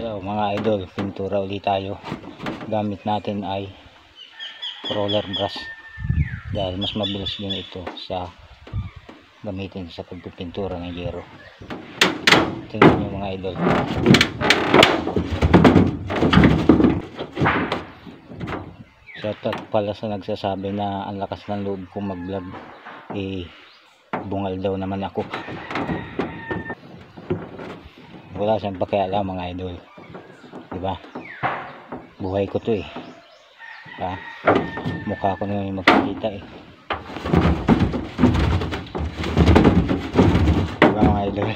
Hello mga idol, pintura ulit tayo. Gamit natin ay roller brush dahil mas mabilis din ito sa gamitin sa pagpipintura ng yero. Tingnan nyo mga idol. Shoutout pala sa nagsasabi na ang lakas ng loob kong mag vlog, bungal daw naman ako. Wala siyang pakialam mga idol, diba? Buhay ko to ha? Mukha ko na yung magkikita diba mga idol?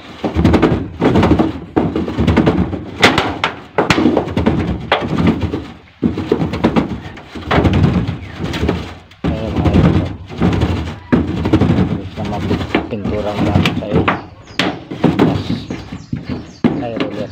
Ayun mga idol, na magpintura ang gamit sa iyo. Roller.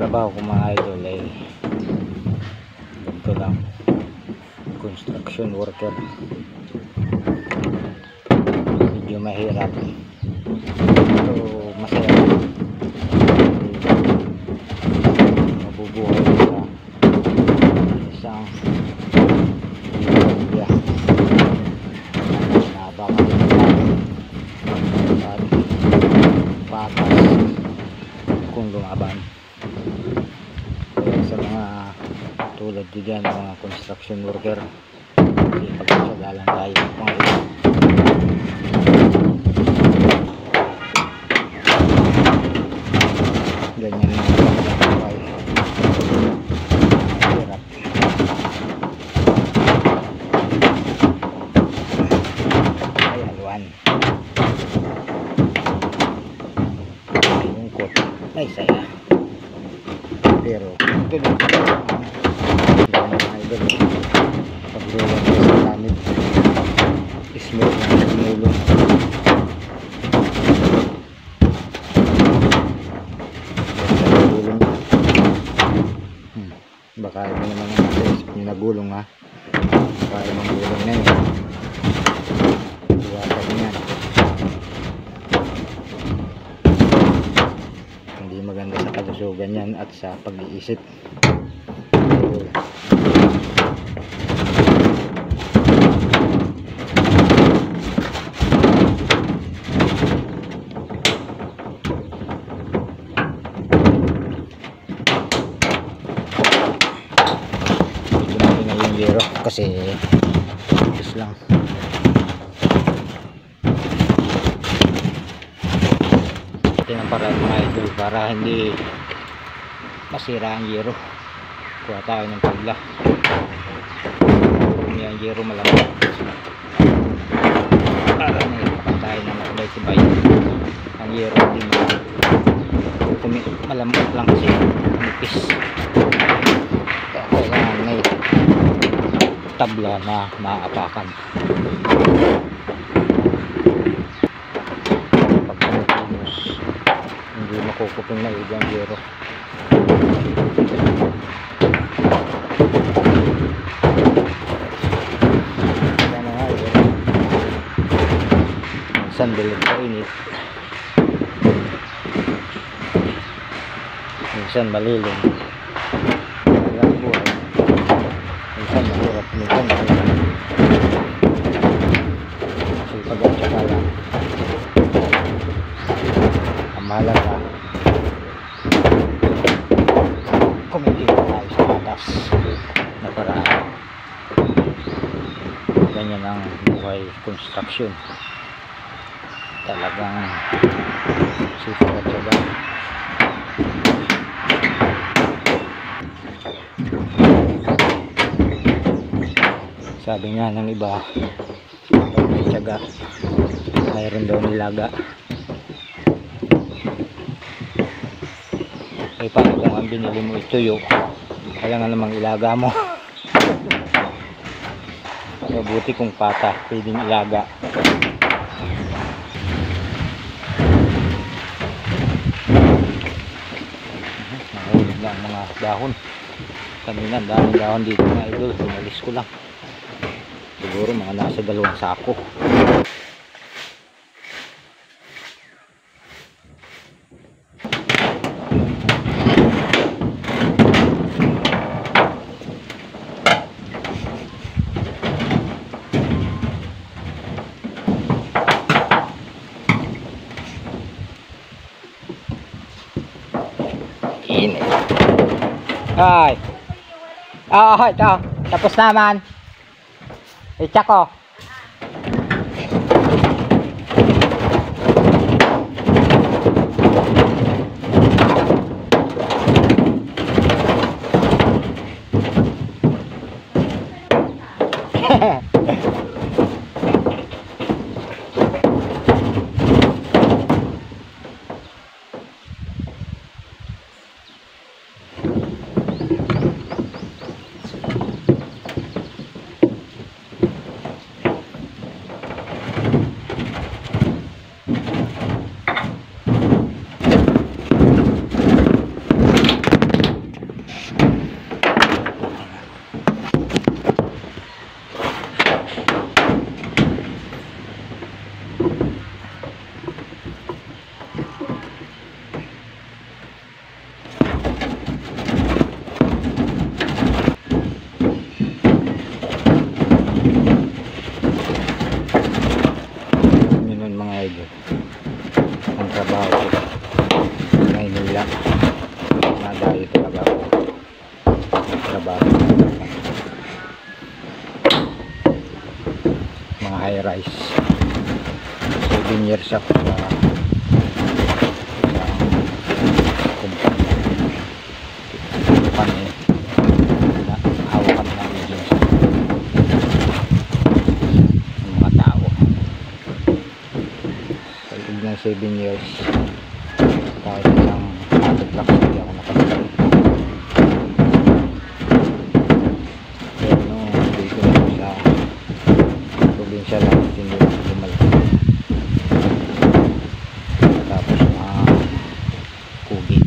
Trabaho ko mga idol ay ganito lang, construction worker. Medyo mahirap pero masaya, mabubuhay sa isang pamilya na baka at patas kung lumaban. Sa mga tulad dyan, mga construction worker, pagkasagalan tayo mga ito. Ganyan yung buhay. Hirap. Ay haluan, ay lungkot, ay saya, pero tulog mga idol. Pagluwan ko sa gamit smoke na tumulong. Baka ito naman ang naisip nyo na gulong ha. Baka yung gulong na yun, iwasan nyo yan. Hindi maganda sa kalusugan yan at sa pag-iisip. Kasi just lang ito ng paraan mga idol para hindi masira ang yero. Kuha tayo ng pagla kung yung yero malamang para may tayo na makabay-tibay ang yero. Hindi malamang lang kasi nipis, kailangan may tabla na maapakan. Pag pumupunos, hindi makukupin na ibang yero. Kaya na nga yero, minsan dilig ka init, minsan malilim. Minsan mahirap, minsan mahirap. Sipag at saka lang. Ang mahalaga, kumikita tayo sa atas na paraan. Ganyan ang buhay construction. Talagang sipag at saka. Sabi nga ng iba, pag may tiyaga, mayroon daw nilaga. Eh paano kung ang binili mo ituyo, kailangan namang ilaga mo. Mabuti kung pata, pwedeng ilaga. Nahulog na ang mga dahon. Kanina daming dahon dito mga idol, pinalis ko lang. Siguro mga nasa 2 sako. Init. Ay. Ito. Tapos naman. I-check ko. Ang trabaho ko ngayon lang, nadayo talaga ako trabaho, mga high rise. 7 years ako sa kumpanya na hawak kami ng agency ng mga tao. Sa loob ng 7 years, kahit isang atag hindi ako nakasali. Pero nung dito na sa probinsya lang, hindi ako lumalaki. Tapos na COVID.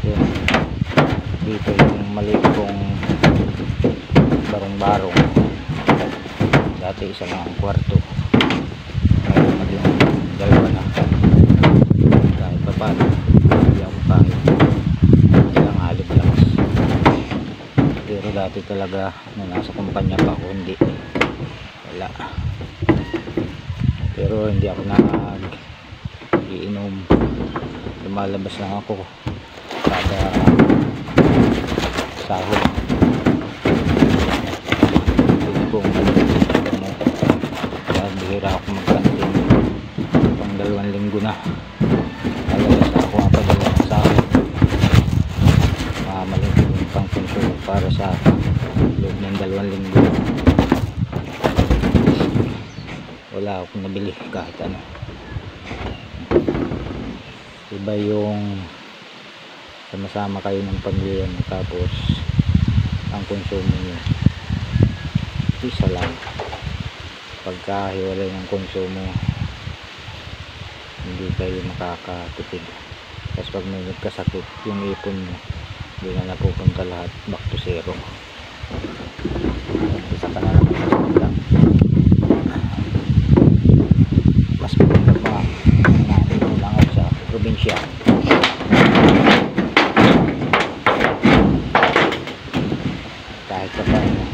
Yun. Dito yung maliit kong barong-barong. Dati isa lang ang kwarto. Ngayon maging 2 na. Kahit pa paano, hindi ako kahit ilang alib lang. Pero dati talaga, nung nasa kumpanya pa ako, hindi. Wala. Pero hindi ako nag-iinom. Lumalabas lang ako kada sahod. Hindi kong bihira ako magkantin pang 2 linggo na. Lalabas na ako ang pagdalawang sahod. Mamalingkod yung pang konsumo para sa loob ng 2 linggo. Wala akong nabili kahit ano. Iba yung sama-sama kayo ng pamilya mo, tapos ang konsumo nyo isa lang. Pagka hiwalay ng konsumo, hindi kayo makakatipid. Tapos pag may nagkasakit, yung ipon mo hindi na napupunta lahat back to zero. Isa ka na naman sa sunda. Mas maganda pa na lang ako sa probinsya. Kahit sa paano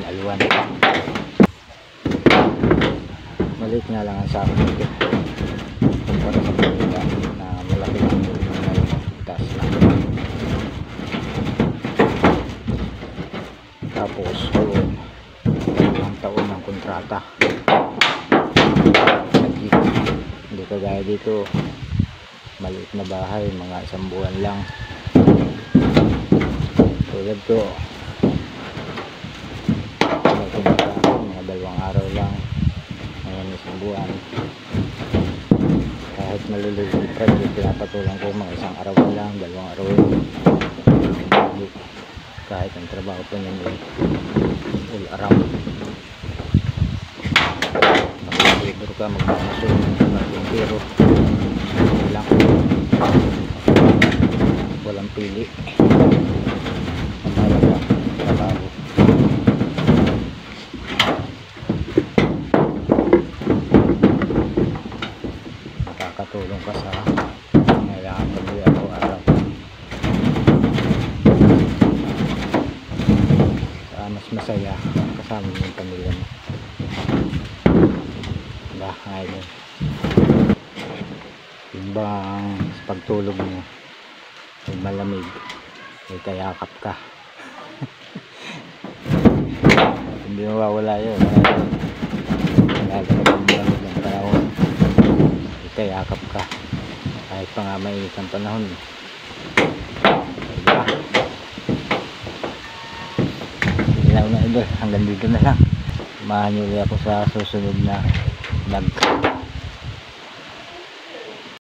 alwan. Maliit nga lang ang sakot dito kumpara sa pagkita na malaki lang yung taas lang. Tapos doon 2 taon ng kontrata. Hindi kagaya dito, maliit na bahay, mga 1 buwan lang. Tulad to, mga 2 araw lang, ngayon 1 buwan. Kahit malilipat, pinapatulang ko mga 1 araw lang, 2 araw lang. Kahit ang trabaho po niyan ay all around. Mag-labor ka, magmamasun, mag-impero, lang, walang pili. Mahalaga trabaho. Makakatulong ka sa kailangan mo araw-araw. Mas masaya kasama mo yung pamilya mo. Diba? Ngayon yung bang sa pagtulog mo pag malamig ay kayakap ka. Hindi mawawala yun. Lalo na pag malamig ang panahon ay kayakap ka kahit pa nga mainit ang panahon. Diba? Ilaw na idol, hanggang dito na lang. Samahan niyo ulit ako sa susunod na vlog.